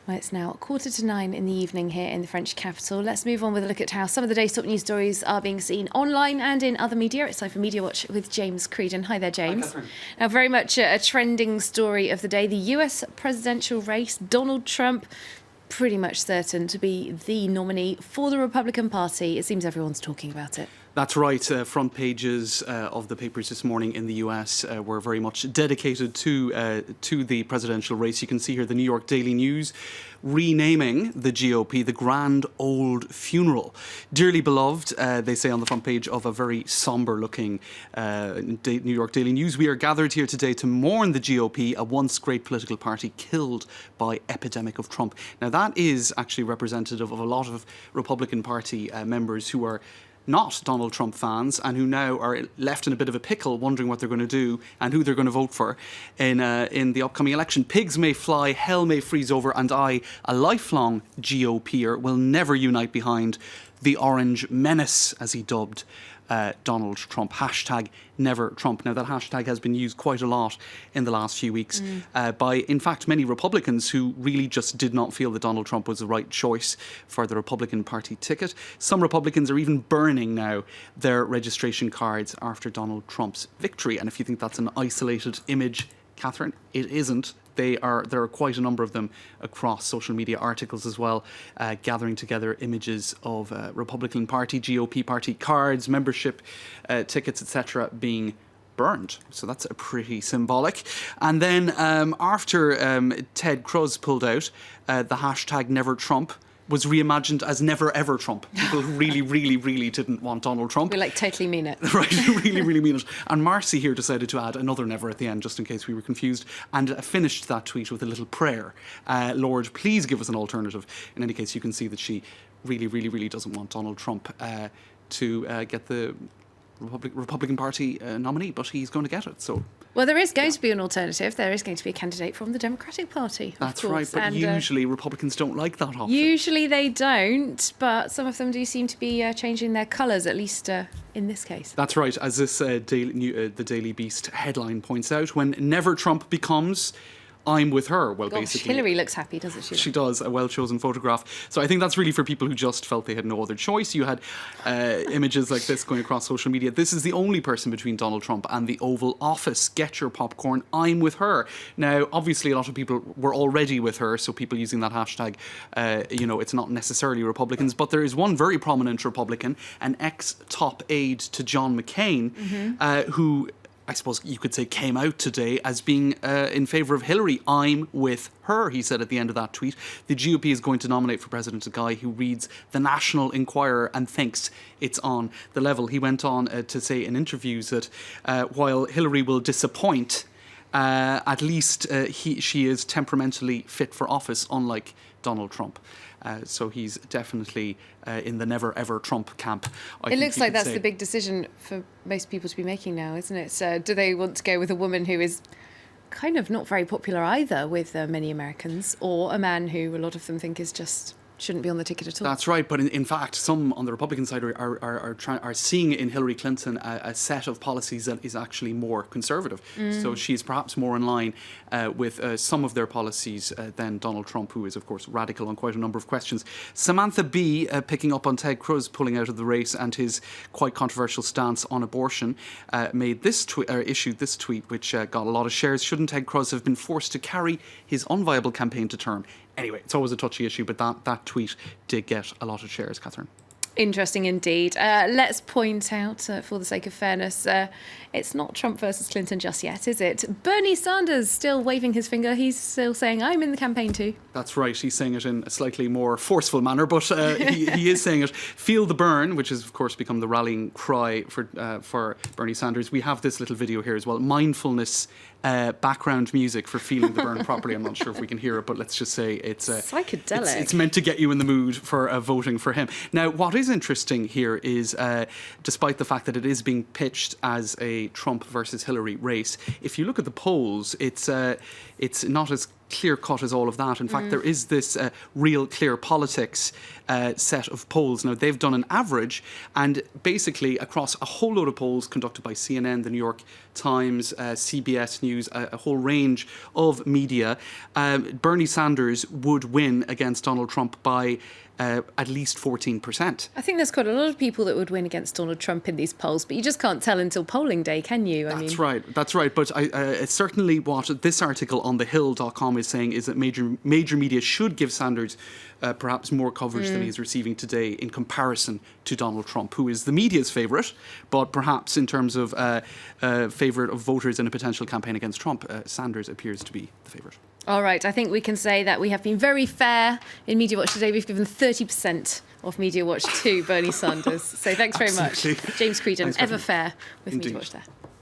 Well, it's now 8:45 in the evening here in the French capital. Let's move on with a look at how some of the day's top news stories are being seen online and in other media. It's time for Media Watch with James Creedon. Hi there, James. Hi, now, very much a trending story of the day. The US presidential race, Donald Trump, pretty much certain to be the nominee for the Republican Party. It seems everyone's talking about it. That's right. Front pages of the papers this morning in the US were very much dedicated to the presidential race. You can see here the New York Daily News renaming the GOP the Grand Old Funeral. Dearly beloved, they say on the front page of a very somber-looking New York Daily News. We are gathered here today to mourn the GOP, a once great political party killed by epidemic of Trump. Now, that is actually representative of a lot of Republican Party members who are not Donald Trump fans and who now are left in a bit of a pickle, wondering what they're going to do and who they're going to vote for in the upcoming election. Pigs may fly, hell may freeze over, and I, a lifelong GOPer, will never unite behind the Orange Menace, as he dubbed Donald Trump. Hashtag never Trump. Now, that hashtag has been used quite a lot in the last few weeks by, in fact, many Republicans who really just did not feel that Donald Trump was the right choice for the Republican Party ticket. Some Republicans are even burning now their registration cards after Donald Trump's victory. And if you think that's an isolated image, Catherine, it isn't. There are quite a number of them across social media articles as well, gathering together images of Republican Party, GOP Party cards, membership tickets, etc. being burned. So that's pretty symbolic. And then after Ted Cruz pulled out, the hashtag Never Trump was reimagined as Never Ever Trump. People who really didn't want Donald Trump. We totally mean it. Right, really mean it. And Marcy here decided to add another never at the end, just in case we were confused, and finished that tweet with a little prayer. Lord, please give us an alternative. In any case, you can see that she really doesn't want Donald Trump to get the Republican Party nominee, but he's going to get it. So, well, there is going to be an alternative. There is going to be a candidate from the Democratic Party. That's right, but usually Republicans don't like that option. Usually they don't, but some of them do seem to be changing their colours, at least in this case. That's right, as this the Daily Beast headline points out, when Never Trump becomes I'm with her. Well, basically, Hillary looks happy, doesn't she? She does. A well-chosen photograph. So I think that's really for people who just felt they had no other choice. You had images like this going across social media. This is the only person between Donald Trump and the Oval Office. Get your popcorn. I'm with her. Now, obviously, a lot of people were already with her, so people using that hashtag, it's not necessarily Republicans, but there is one very prominent Republican, an ex-top aide to John McCain, who, I suppose you could say, came out today as being in favour of Hillary. I'm with her, he said at the end of that tweet. The GOP is going to nominate for president a guy who reads the National Enquirer and thinks it's on the level. He went on to say in interviews that while Hillary will disappoint, at least she is temperamentally fit for office, unlike Donald Trump. So he's definitely in the Never Ever Trump camp. It looks like that's the big decision for most people to be making now, isn't it? Do they want to go with a woman who is kind of not very popular either with many Americans, or a man who a lot of them think is just shouldn't be on the ticket at all? That's right, but in fact, some on the Republican side are seeing in Hillary Clinton a set of policies that is actually more conservative. So she's perhaps more in line with some of their policies than Donald Trump, who is, of course, radical on quite a number of questions. Samantha Bee, picking up on Ted Cruz pulling out of the race and his quite controversial stance on abortion, issued this tweet, which got a lot of shares. Shouldn't Ted Cruz have been forced to carry his unviable campaign to term? Anyway, it's always a touchy issue, but that tweet did get a lot of shares, Catherine. Interesting indeed. Let's point out, for the sake of fairness, it's not Trump versus Clinton just yet, is it? Bernie Sanders still waving his finger. He's still saying, I'm in the campaign too. That's right. He's saying it in a slightly more forceful manner, but he is saying it. Feel the burn, which has, of course, become the rallying cry for Bernie Sanders. We have this little video here as well. Mindfulness background music for feeling the burn properly. I'm not sure if we can hear it, but let's just say it's psychedelic. It's meant to get you in the mood for voting for him. Now, what is interesting here is, despite the fact that it is being pitched as a Trump versus Hillary race, if you look at the polls, it's not as clear cut as all of that. In fact, there is this Real Clear Politics set of polls. Now, they've done an average, and basically across a whole load of polls conducted by CNN, the New York Times, CBS News, a whole range of media, Bernie Sanders would win against Donald Trump by at least 14%. I think there's quite a lot of people that would win against Donald Trump in these polls, but you just can't tell until polling day, can you? That's right. But it's certainly what this article on thehill.com is saying is that major media should give Sanders perhaps more coverage than he's receiving today in comparison to Donald Trump, who is the media's favourite, but perhaps in terms of favourite of voters in a potential campaign against Trump, Sanders appears to be the favourite. All right, I think we can say that we have been very fair in Media Watch today. We've given 30% of Media Watch to Bernie Sanders. So thanks very much. James Creedon, ever fair with Media Watch there.